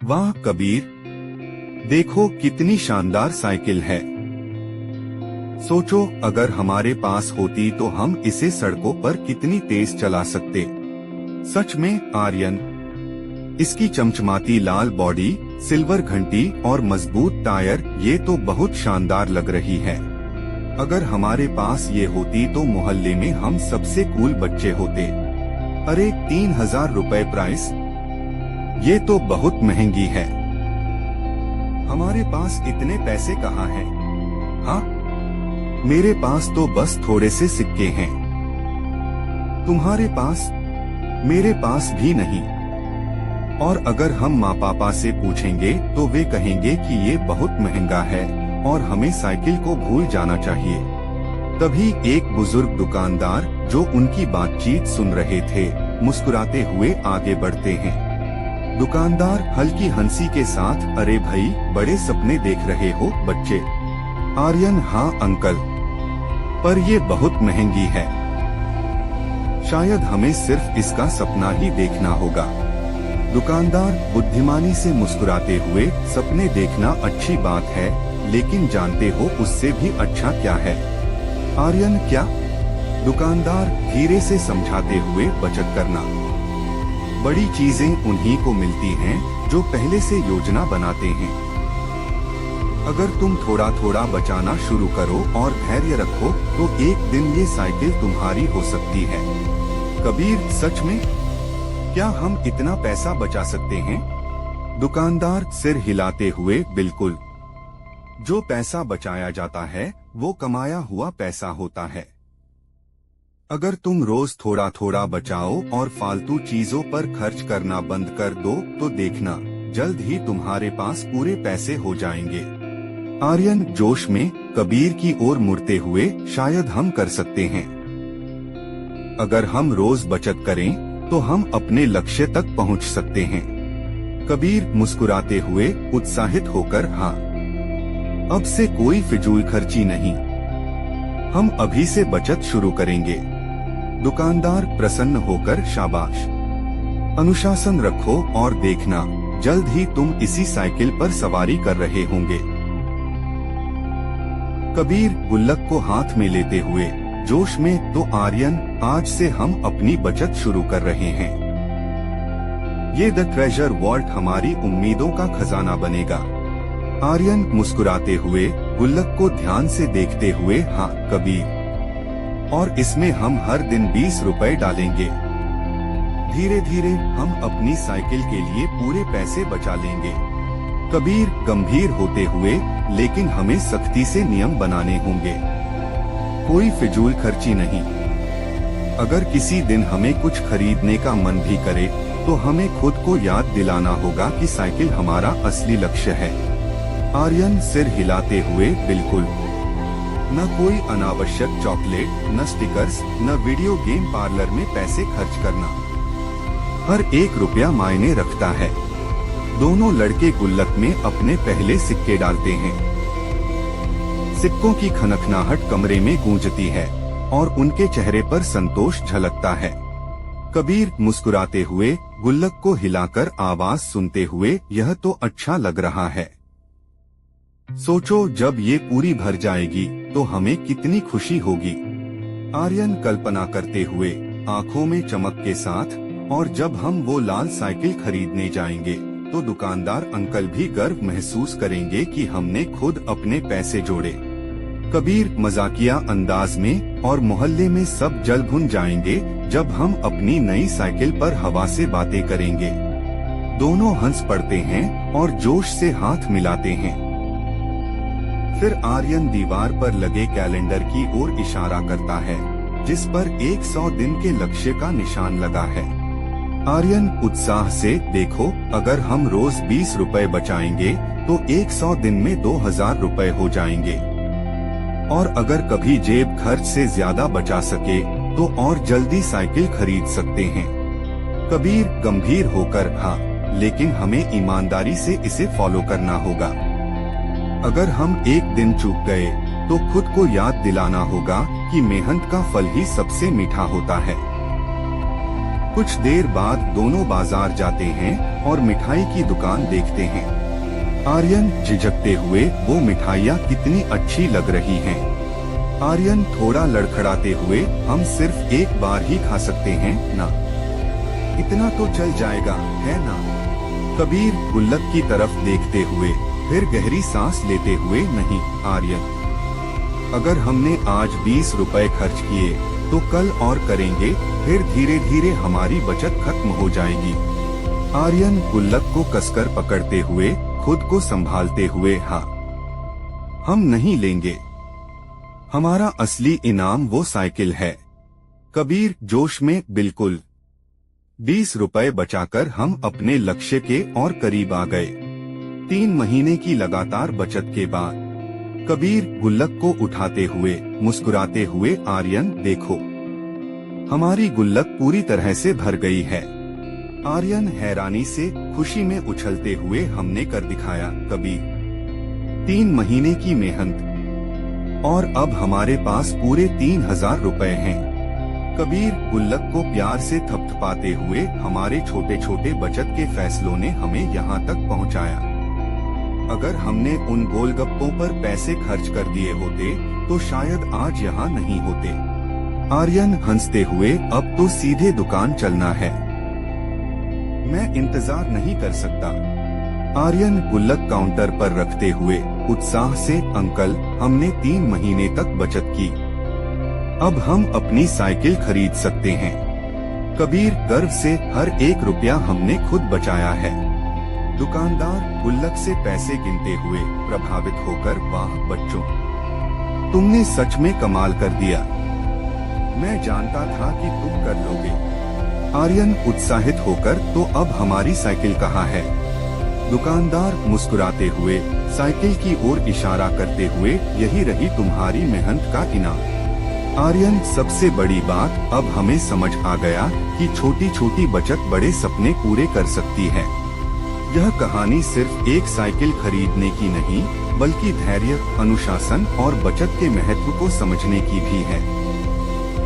वाह कबीर, देखो कितनी शानदार साइकिल है। सोचो अगर हमारे पास होती तो हम इसे सड़कों पर कितनी तेज चला सकते। सच में आर्यन, इसकी चमचमाती लाल बॉडी, सिल्वर घंटी और मजबूत टायर, ये तो बहुत शानदार लग रही है। अगर हमारे पास ये होती तो मोहल्ले में हम सबसे कूल बच्चे होते। अरे 3000 रुपए प्राइस, ये तो बहुत महंगी है। हमारे पास इतने पैसे कहाँ हैं? हाँ, मेरे पास तो बस थोड़े से सिक्के हैं। तुम्हारे पास? मेरे पास भी नहीं। और अगर हम माँ पापा से पूछेंगे तो वे कहेंगे कि ये बहुत महंगा है और हमें साइकिल को भूल जाना चाहिए। तभी एक बुजुर्ग दुकानदार जो उनकी बातचीत सुन रहे थे, मुस्कुराते हुए आगे बढ़ते हैं। दुकानदार हल्की हंसी के साथ, अरे भाई, बड़े सपने देख रहे हो बच्चे? आर्यन, हाँ अंकल, पर ये बहुत महंगी है। शायद हमें सिर्फ इसका सपना ही देखना होगा। दुकानदार बुद्धिमानी से मुस्कुराते हुए, सपने देखना अच्छी बात है, लेकिन जानते हो उससे भी अच्छा क्या है? आर्यन, क्या? दुकानदार धीरे से समझाते हुए, बचत करना। बड़ी चीजें उन्हीं को मिलती हैं जो पहले से योजना बनाते हैं। अगर तुम थोड़ा थोड़ा बचाना शुरू करो और धैर्य रखो तो एक दिन ये साइकिल तुम्हारी हो सकती है। कबीर, सच में? क्या हम इतना पैसा बचा सकते हैं? दुकानदार सिर हिलाते हुए, बिल्कुल। जो पैसा बचाया जाता है वो कमाया हुआ पैसा होता है। अगर तुम रोज थोड़ा थोड़ा बचाओ और फालतू चीजों पर खर्च करना बंद कर दो तो देखना, जल्द ही तुम्हारे पास पूरे पैसे हो जाएंगे। आर्यन जोश में कबीर की ओर मुड़ते हुए, शायद हम कर सकते हैं। अगर हम रोज बचत करें तो हम अपने लक्ष्य तक पहुंच सकते हैं। कबीर मुस्कुराते हुए, उत्साहित होकर, हाँ, अब से कोई फिजूल खर्ची नहीं, हम अभी से बचत शुरू करेंगे। दुकानदार प्रसन्न होकर, शाबाश, अनुशासन रखो और देखना, जल्द ही तुम इसी साइकिल पर सवारी कर रहे होंगे। कबीर गुल्लक को हाथ में लेते हुए जोश में, तो आर्यन, आज से हम अपनी बचत शुरू कर रहे हैं। ये द ट्रेजर वॉल्ट हमारी उम्मीदों का खजाना बनेगा। आर्यन मुस्कुराते हुए गुल्लक को ध्यान से देखते हुए, हाँ कबीर, और इसमें हम हर दिन 20 रुपए डालेंगे। धीरे धीरे हम अपनी साइकिल के लिए पूरे पैसे बचा लेंगे। कबीर गंभीर होते हुए, लेकिन हमें सख्ती से नियम बनाने होंगे, कोई फिजूल खर्ची नहीं। अगर किसी दिन हमें कुछ खरीदने का मन भी करे तो हमें खुद को याद दिलाना होगा कि साइकिल हमारा असली लक्ष्य है। आर्यन सिर हिलाते हुए, बिल्कुल। न कोई अनावश्यक चॉकलेट, न स्टिकर्स, न वीडियो गेम पार्लर में पैसे खर्च करना। हर एक रुपया मायने रखता है। दोनों लड़के गुल्लक में अपने पहले सिक्के डालते हैं। सिक्कों की खनखनाहट कमरे में गूंजती है और उनके चेहरे पर संतोष झलकता है। कबीर मुस्कुराते हुए गुल्लक को हिलाकर आवाज सुनते हुए, यह तो अच्छा लग रहा है। सोचो जब ये पूरी भर जाएगी तो हमें कितनी खुशी होगी। आर्यन कल्पना करते हुए, आंखों में चमक के साथ, और जब हम वो लाल साइकिल खरीदने जाएंगे तो दुकानदार अंकल भी गर्व महसूस करेंगे कि हमने खुद अपने पैसे जोड़े। कबीर मजाकिया अंदाज में, और मोहल्ले में सब जल भुन जाएंगे जब हम अपनी नई साइकिल पर हवा से बातें करेंगे। दोनों हंस पड़ते हैं और जोश से हाथ मिलाते हैं। फिर आर्यन दीवार पर लगे कैलेंडर की ओर इशारा करता है, जिस पर 100 दिन के लक्ष्य का निशान लगा है। आर्यन उत्साह से, देखो, अगर हम रोज 20 रुपए बचाएंगे तो 100 दिन में 2000 रुपए हो जाएंगे। और अगर कभी जेब खर्च से ज्यादा बचा सके तो और जल्दी साइकिल खरीद सकते हैं। कबीर गंभीर होकर, हाँ, लेकिन हमें ईमानदारी से इसे फॉलो करना होगा। अगर हम एक दिन चूक गए तो खुद को याद दिलाना होगा कि मेहनत का फल ही सबसे मीठा होता है। कुछ देर बाद दोनों बाजार जाते हैं और मिठाई की दुकान देखते हैं। आर्यन झिझकते हुए, वो मिठाइयाँ कितनी अच्छी लग रही हैं। आर्यन थोड़ा लड़खड़ाते हुए, हम सिर्फ एक बार ही खा सकते हैं ना? इतना तो चल जाएगा, है ना? कबीर गुल्लक की तरफ देखते हुए, फिर गहरी सांस लेते हुए, नहीं आर्यन, अगर हमने आज 20 रुपए खर्च किए तो कल और करेंगे, फिर धीरे धीरे हमारी बचत खत्म हो जाएगी। आर्यन गुल्लक को कसकर पकड़ते हुए, खुद को संभालते हुए, हाँ, हम नहीं लेंगे। हमारा असली इनाम वो साइकिल है। कबीर जोश में, बिल्कुल। 20 रुपए बचाकर हम अपने लक्ष्य के और करीब आ गए। 3 महीने की लगातार बचत के बाद कबीर गुल्लक को उठाते हुए, मुस्कुराते हुए, आर्यन देखो, हमारी गुल्लक पूरी तरह से भर गई है। आर्यन हैरानी से, खुशी में उछलते हुए, हमने कर दिखाया कबीर। 3 महीने की मेहनत और अब हमारे पास पूरे 3000 रुपए हैं। कबीर गुल्लक को प्यार से थपथपाते हुए, हमारे छोटे छोटे बचत के फैसलों ने हमें यहाँ तक पहुँचाया। अगर हमने उन गोलगप्पों पर पैसे खर्च कर दिए होते तो शायद आज यहाँ नहीं होते। आर्यन हंसते हुए, अब तो सीधे दुकान चलना है, मैं इंतजार नहीं कर सकता। आर्यन गुल्लक काउंटर पर रखते हुए उत्साह से, अंकल, हमने 3 महीने तक बचत की, अब हम अपनी साइकिल खरीद सकते हैं। कबीर गर्व से, हर 1 रुपया हमने खुद बचाया है। दुकानदार गुल्लक से पैसे गिनते हुए प्रभावित होकर, वाह बच्चों, तुमने सच में कमाल कर दिया, मैं जानता था कि तुम कर लोगे। आर्यन उत्साहित होकर, तो अब हमारी साइकिल कहाँ है? दुकानदार मुस्कुराते हुए साइकिल की ओर इशारा करते हुए, यही रही तुम्हारी मेहनत का इनाम। आर्यन, सबसे बड़ी बात, अब हमें समझ आ गया कि छोटी छोटी बचत बड़े सपने पूरे कर सकती है। यह कहानी सिर्फ एक साइकिल खरीदने की नहीं, बल्कि धैर्य, अनुशासन और बचत के महत्व को समझने की भी है।